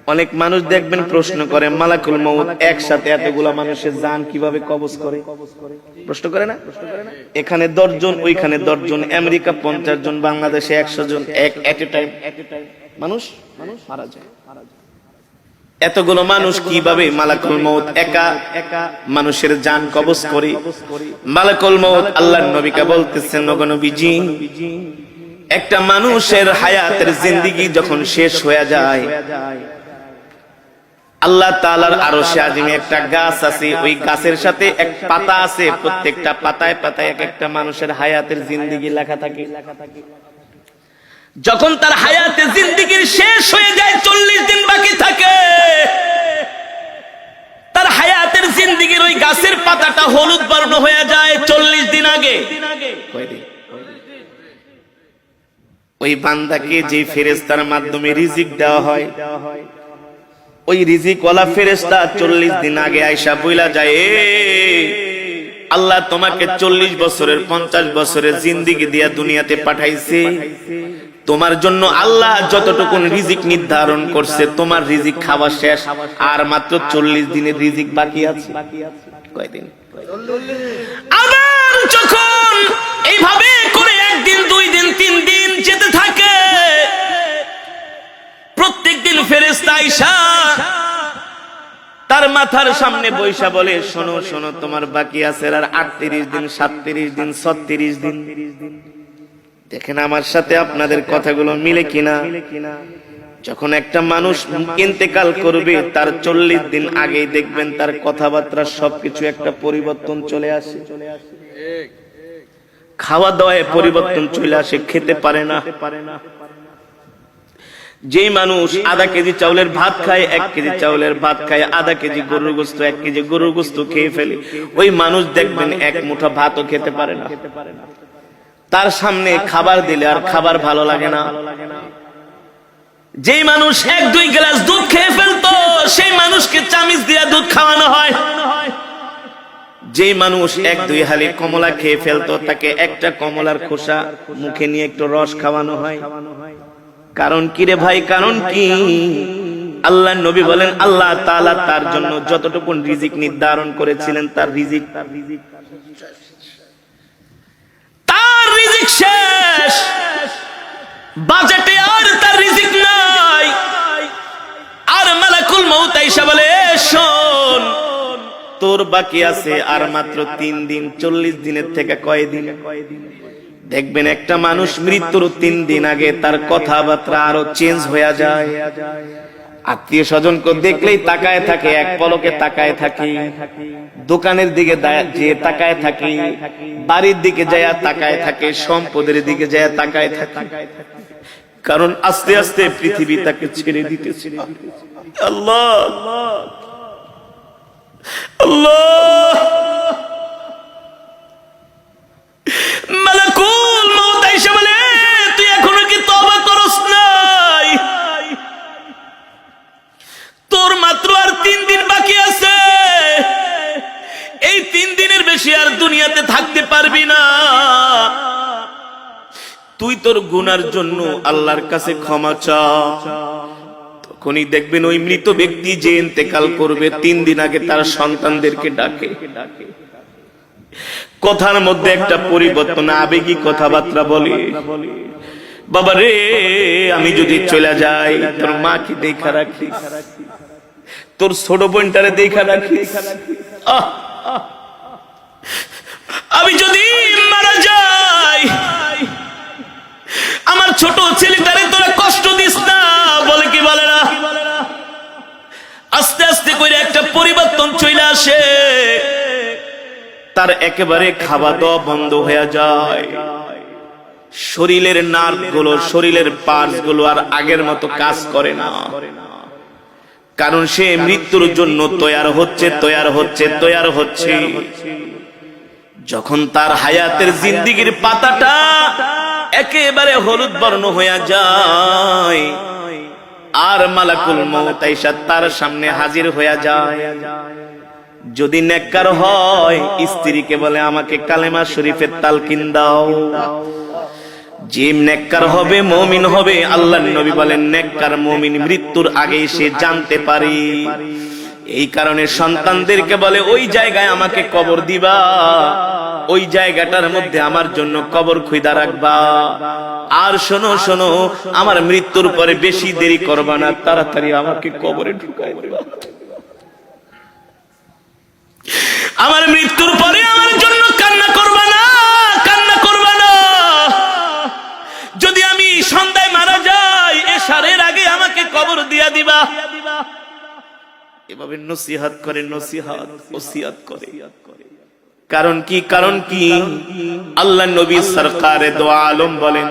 অনেক মানুষ দেখবেন প্রশ্ন করে মালাকুল মউত একসাথে এতগুলা মানুষের জান কিভাবে কবজ করে, প্রশ্ন করে না? এখানে 10 জন, ওইখানে 10 জন, আমেরিকা 50 জন, বাংলাদেশে 100 জন, এক এট এ টাইম মানুষ মারা যায়। এতগুলো মানুষ কিভাবে মালাকুল মউত একা মানুষের জান কবজ করে? মালাকুল মউত আল্লাহর নবীকে বলতেছেন, ওগো নবীজি, একটা মানুষের হায়াতের জিন্দেগি যখন শেষ হয়ে যায়, আল্লাহ তাআলার আরশে আজিমে একটা গাছ আছে, ওই গাছের সাথে এক পাতা আছে, প্রত্যেকটা পাতায় পাতায় এক একটা মানুষের হায়াতের জিন্দেগি লেখা থাকে। যখন তার হায়াতের জিন্দেগির শেষ হয়ে যায়, 40 দিন বাকি থাকে, তার হায়াতের জিন্দেগির ওই গাছের পাতাটা হলুদ বর্ণ হয়ে যায় 40 দিন আগে। ওই বান্দাকে যে ফেরেশতার মাধ্যমে রিজিক দেওয়া হয়, ওই রিজিকওয়ালা ফেরেশতা 40 দিন আগে আয়েশা বইলা যায়, আল্লাহ তোমাকে 40 বছরের 50 বছরের জিন্দেগি দিয়া দুনিয়াতে পাঠাইছে, তোমার জন্য আল্লাহ যতটুকু রিজিক নির্ধারণ করছে, তোমার রিজিক খাওয়া শেষ, আর মাত্র 40 দিনের রিজিক বাকি আছে। কয়দিন? আবার যখন এইভাবে করে 1 দিন 2 দিন 3 দিন যেতে থাকে, প্রত্যেকদিন ফেরেশতা আয়েশা তার মাথার সামনে বৈশা বলে, শোনো শোনো, তোমার বাকি আছে আর 38 দিন, 37 দিন, 36 দিন। দেখেন আমার সাথে আপনাদের কথাগুলো মিলে কিনা? যখন একটা মানুষ ইন্তেকাল করবে, তার 40 দিন আগেই দেখবেন তার কথাবার্তা সবকিছু একটা পরিবর্তন চলে আসে, খাওয়া দাওয়ায় পরিবর্তন চলে আসে, খেতে পারে না। যে মানুষ আধা কেজি চাউলের ভাত খায়, 1 কেজি চাউলের ভাত খায়, আধা কেজি গরুর গোশত, 1 কেজি গরুর গোশত খেয়ে ফেলে, ওই মানুষ দেখবেন 1 মুঠা ভাতও খেতে পারে না। তার সামনে খাবার দিলে আর খাবার ভালো লাগে না। যে মানুষ 1-2 গ্লাস দুধ খেয়ে ফেলতো, সেই মানুষকে চামিচ দিয়ে দুধ খাওয়ানো হয়। যে মানুষ 1-2 হালি কমলা খেয়ে ফেলতো, তাকে একটা কমলার খোসা মুখে নিয়ে একটু রস খাওয়ানো হয়। কারণ কি রে ভাই? কারণ কি? আল্লাহর নবী বলেন, আল্লাহ তাআলা তার জন্য যতটুকু রিজিক নির্ধারণ করেছিলেন, তার রিজিক শেষ, বাজেটে আর তার রিজিক নাই। আর মালাকুল মউত আয়েশা বলে, শোন, তোর বাকি আছে আর মাত্র 3 দিন। 40 দিনের থেকে কয়দিন? দেখবেন একটা মানুষ মৃত্যুর 3 দিন আগে তার কথাবার্তা আরো চেঞ্জ হয়ে যায়। আত্মীয় স্বজনকে দেখলেই তাকায় থাকে, এক পলকে তাকায় থাকে, দোকানের দিকে যে তাকায় থাকে, বাড়ির দিকে যায় তাকায় থাকে, সম্পদের দিকে যায় তাকায় থাকে। কারণ আস্তে আস্তে পৃথিবী তাকে ছেড়ে দিতেছে। আল্লাহ আল্লাহ, মালাকুল মউত আয়েশা বলে, তুই এখনো কি তওবা করস নাই? তোর মাত্র আর 3 দিন বাকি আছে। এই 3 দিনের বেশি আর দুনিয়াতে থাকতে পারবি না। তুই তোর গুনার জন্য আল্লাহর কাছে ক্ষমা চা। তখনই দেখবেন ওই মৃত ব্যক্তি যে ইন্তেকাল করবে, 3 দিন আগে তার সন্তানদেরকে ডাকে, কথার মধ্যে একটা পরিবর্তন, আবেগী কথাবার্তা বলে, বাবা রে, আমি যদি চলে যাই, তোর মাকে দেখা রাখিস, তোর ছোট বোনটারে দেখা রাখিস। আমি যদি মারা যাই, আমার ছোট ছেলেটারে তোরা কষ্ট দিস না। বলে কি বলে না? আস্তে আস্তে করে একটা পরিবর্তন চলে আসে, তার একেবারে খাওয়া দাওয়া বন্ধ হয়ে যায়। শরীরের নার্ভ গুলো, শরীরের পার্টস গুলো আর আগের মতো কাজ করে না। কারণ সে মৃত্যুর জন্য তৈয়ার হচ্ছে। যখন তার হায়াতের জিন্দেগির পাতাটা একেবারে হলুদ বর্ণ হয়ে যায়, আর মালাকুল মউত আয়েশা তার সামনে হাজির হয়ে যায়। যদি নেককার হয়, স্ত্রীকে বলে, আমাকে কালেমা শরীফের তালকিন দাও। যে নেককার হবে, মুমিন হবে, আল্লাহর নবী বলেন নেককার মুমিন মৃত্যুর আগে সে জানতে পারে। এই কারণে সন্তানদেরকে বলে ওই জায়গায় আমাকে কবর দিবা, ওই জায়গাটার মধ্যে আমার জন্য কবর খুঁজা রাখবা। আর শোনো শোনো, আমার মৃত্যুর পরে বেশি দেরি করবা না, তাড়াতাড়ি আমাকে কবরে ঢুকাই দিবা। আমার মৃত্যুর পরে আমার জন্য কান্না করবা না, কান্না করবা না। যদি আমি সন্ধ্যায় মারা যাই, এশারের আগে আমাকে কবর দিয়া দিবা। এভাবে নসিহত করে, নসিহত ওসিয়ত করে। কারণ কি? কারণ কি? আল্লাহ নবী সরকারে দো আলম বলেন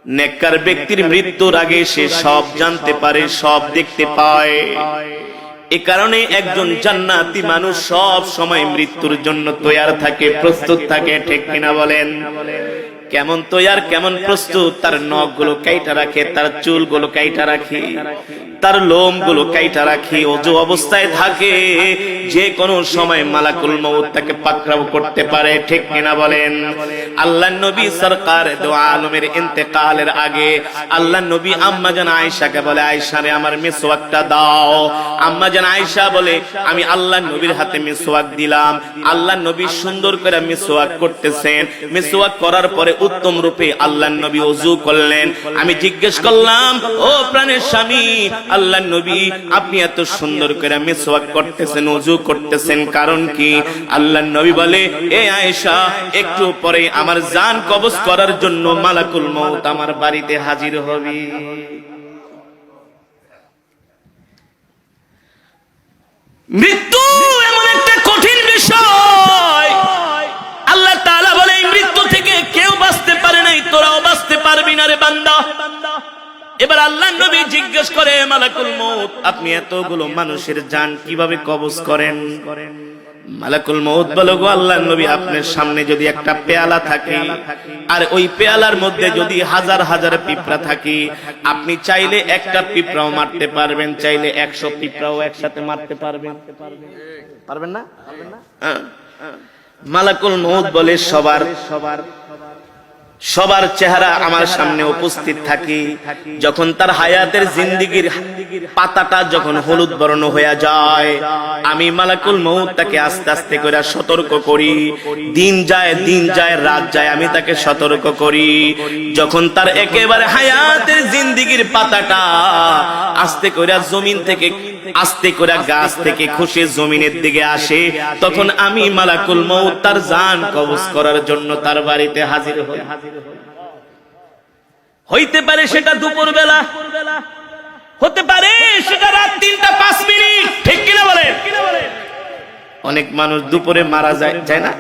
নেককার ব্যক্তির মৃত্যুর আগে সে সব জানতে পারে, সব দেখতে পায়। এ কারণে একজন জান্নাতি মানুষ সব সময় মৃত্যুর জন্য তৈয়ার থাকে, প্রস্তুত থাকে। ঠিক কিনা বলেন? কেমন তৈয়ার, কেমন প্রস্তুত? তার নখগুলো কাইটা রাখে, তার চুলগুলো কাইটা রাখে, তার লোমগুলো কাইটা রাখে, ওযু অবস্থায় থাকে। যে কোনো সময় মালাকুল মউত তাকে পাকড়াও করতে পারে। ঠিক কিনা বলেন? আল্লাহর নবী সরকার দো আলমের ইন্তেকালের আগে আল্লাহর নবী আম্মা জান আয়েশাকে বলে, আয়েশা রে আমার মিসওয়াকটা দাও। আম্মা জান আয়েশা বলে, আমি আল্লাহর নবীর হাতে মিসওয়াক দিলাম। আল্লাহর নবী সুন্দর করে মিসওয়াক করতেছেন। মিসওয়াক করার পরে উত্তম রূপে আল্লাহর নবী ওযু করলেন। আমি জিজ্ঞেস করলাম, ও প্রাণের স্বামী আল্লাহর নবী, আপনি এত সুন্দর করে মিসওয়াক করতেছেন, ওযু করতেছেন, কারণ কি? আল্লাহর নবী বলে, এ আয়েশা, একটু পরে আমার জান কবজ করার জন্য মালাকুল মউত আমার বাড়িতে হাজির হবে। মৃত্যু এমন একটা কঠিন বিষয়, আল্লাহ তাআলা বলে এই মৃত্যু থেকে কেউ বাঁচতে পারে নাই, তোরাও বাঁচতে পারবি না রে বান্দা। এবার আল্লাহর নবী জিজ্ঞেস করে, মালাকুল মউত, আপনি এতগুলো মানুষের জান কিভাবে কবজ করেন? মালাকুল মউত বলে, গো আল্লাহর নবী, আপনার সামনে যদি একটা পেয়ালা থাকে আর ওই পেয়ালার মধ্যে যদি হাজার হাজার পিঁপড়া থাকে, আপনি চাইলে একটা পিঁপড়াও মারতে পারবেন, চাইলে 100 পিঁপড়াও একসাথে মারতে পারবেন। পারবেন না? মালাকুল মউত বলে, সবার চেহারা আমার সামনে উপস্থিত থাকে। যখন তার হায়াতের জিন্দেগীর পাতাটা যখন হলুদ বর্ণ হয়ে যায়, আমি মালাকুল মউত তাকে আস্তে আস্তে করে সতর্ক করি। দিন যায় রাত যায়, আমি তাকে সতর্ক করি। যখন তার একেবারে হায়াতের জিন্দেগীর পাতাটা আস্তে করে জমিন থেকে, আস্তে করে গাছ থেকে খসে জমিনের দিকে আসে, তখন আমি মালাকুল মউত তার জান কবজ করার জন্য তার বাড়িতে হাজির হই। হইতে পারে সেটা দুপুর বেলা, হতে পারে সেটা রাত 3টা 5 মিনিট। ঠিক কিনা বলেন? অনেক মানুষ দুপুরে মারা যায় না?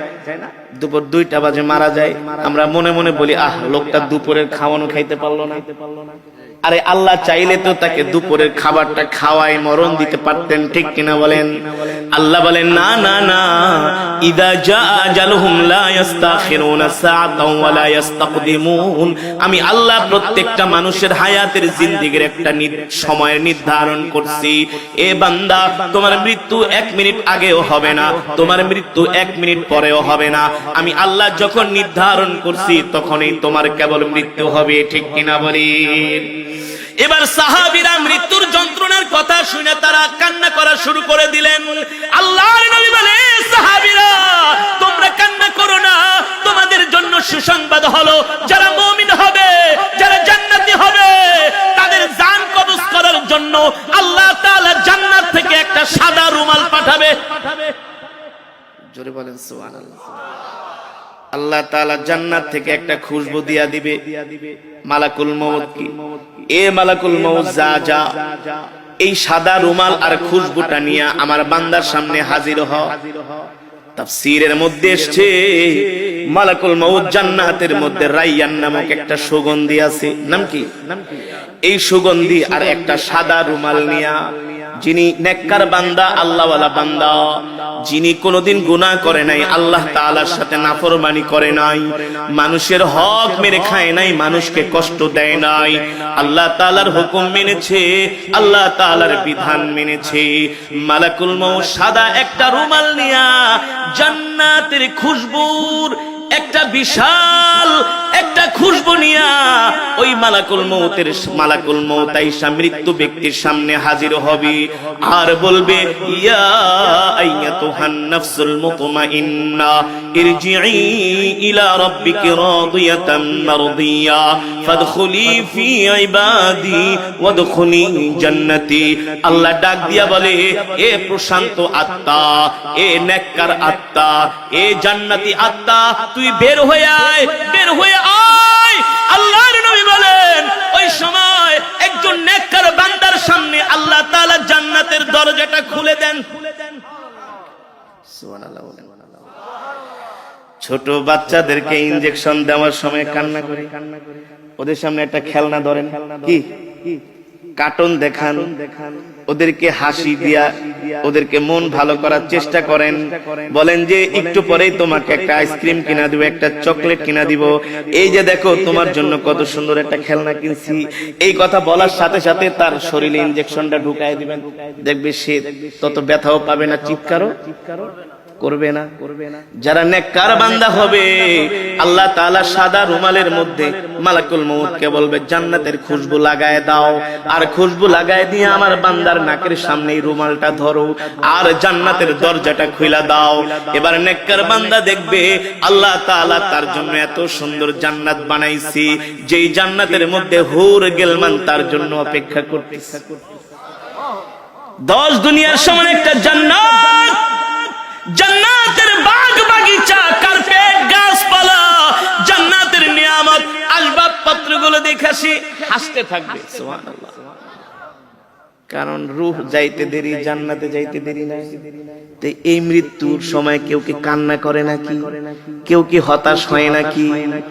দুপুর 2টা বাজে মারা যায়। আমরা মনে মনে বলি, আহ, লোকটা দুপুরের খাওয়ানো খাইতে পারলো না। আরে আল্লাহ চাইলে তো তাকে দুপুরের খাবারটা খাওয়াই মরণ দিতে পারতেন। ঠিক কিনা বলেন? আল্লাহ বলেন, না না না, ইদা জা আজালুহুম লা ইস্তাখিরুনা সাআতাও ওয়া লা ইস্তাকদিমুন। আমি আল্লাহ প্রত্যেকটা মানুষের হায়াতের জিন্দেগীর একটা সময় নির্ধারণ করছি। এ বান্দা, তোমার মৃত্যু 1 মিনিট আগেও হবে না, তোমার মৃত্যু 1 মিনিট পরেও হবে না। আমি আল্লাহ যখন নির্ধারণ করছি তখনই তোমার কেবল মৃত্যু হবে। ঠিক কিনা বলেন? এবার সাহাবীরা মৃত্যুর যন্ত্রণার কথা শুনে তারা কান্না করা শুরু করে দিলেন। আল্লাহর নবী বলে, সাহাবীরা তোমরা কান্না করো না, তোমাদের জন্য সুসংবাদ হলো, যারা মুমিন হবে, যারা জান্নাতি হবে, তাদের জান কবজ করার জন্য আল্লাহ তাআলা জান্নাত থেকে একটা সাদা রুমাল পাঠাবে। জোরে বলেন সুবহানাল্লাহ। আল্লাহ তাআলা জান্নাত থেকে একটা খুশবু দিয়া দিবে মালাকুল মউত কি, এ মালাকুল মউত যা এই সাদা রুমাল আর খুশবুটা নিয়ে আমার বান্দার সামনে হাজির হ। তাফসীরের মধ্যে এসেছে, মালাকুল মউত জান্নাতের মধ্যে রাইয়ান নামক একটা সুগন্ধি আছে। নাম কি? এই সুগন্ধি আর একটা সাদা রুমাল নিয়া যিনি নেককার বান্দা, আল্লাহওয়ালা বান্দা, যিনি কোনোদিন গুনাহ করে নাই, আল্লাহ তাআলার সাথে নাফরমানি করে নাই, মানুষের হক মেরে খায় নাই, মানুষকে কষ্ট দেয় নাই, আল্লাহ তাআলার হুকুম মেনেছে, আল্লাহ তাআলার বিধান মেনেছে, মালাকুল মউত সাদা একটা রুমাল নিয়া জান্নাতের খুশবুর একটা বিশাল একটা খুশবু নিয়া ওই মালাকুল মউত আইসা মৃত্যু ব্যক্তির সামনে হাজির হবে আর বলবে, ইয়া আইয়াতুহান নাফসুল মুতমাইন্না ইরজিই ইলা রাব্বিকি রাদিয়াতাম মারদিয়া ফাদখুলি ফি ইবাদি ওয়াদখুলি জান্নাতি। আল্লাহ ডাক দিয়া বলে, এ প্রশান্ত আত্মা, এ নেককার আত্মা, এ জান্নাতি আত্মা, তুই বের হয়ে আয়, বের হয়ে আয়। আল্লাহর নবী বলেন, ওই সময় একজন নেককার বান্দার সামনে আল্লাহ তাআলা জান্নাতের দরজাটা খুলে দেন। সুবহানাল্লাহ। ছোট বাচ্চাদেরকে ইনজেকশন দেওয়ার সময় কান্না করে, ওদের সামনে একটা খেলনা ধরেন, কি কার্টুন দেখান, ওদেরকে হাসি দিয়া ওদেরকে মন ভালো করার চেষ্টা করেন, বলেন যে একটু পরেই তোমাকে একটা আইসক্রিম কিনা দিব, একটা চকলেট কিনা দিব, এই যে দেখো তোমার জন্য কত সুন্দর একটা খেলনা কিনছি। এই কথা বলার সাথে সাথে তার শরীরে ইনজেকশনটা ঢুকায় দিবেন, দেখবে সে তত ব্যথাও পাবে না, চিৎকারও করবে না। যারা নেককার বান্দা হবে, আল্লাহ তাআলা সাদা রুমালের মধ্যে মালাকুল মউতকে বলবে, জান্নাতের খুশবু লাগায় দাও, আর খুশবু লাগায় দিয়ে আমার বান্দার নাকের সামনে এই রুমালটা ধরো, আর জান্নাতের দরজাটা খুলে দাও। এবার নেককার বান্দা দেখবে আল্লাহ তাআলা তার জন্য এত সুন্দর জান্নাত বানাইছি, যেই জান্নাতের মধ্যে হুর গেলমান তার জন্য অপেক্ষা করতেছে। 10 দুনিয়ার সমান একটা জান্নাত, জান্নাতের বাগ বাগিচা, কার্পেট, গাছপালা, জান্নাতের নিয়ামত, আসবাবপত্রগুলো দেখে হাসতে থাকবে। সুবহানাল্লাহ। কারণ রূহ যাইতে দেরি, জান্নাতে যাইতে দেরি নাই। তো এই মৃত্যুর সময় কেউ কি কান্না করে নাকি? কেউ কি হতাশ হয় নাকি?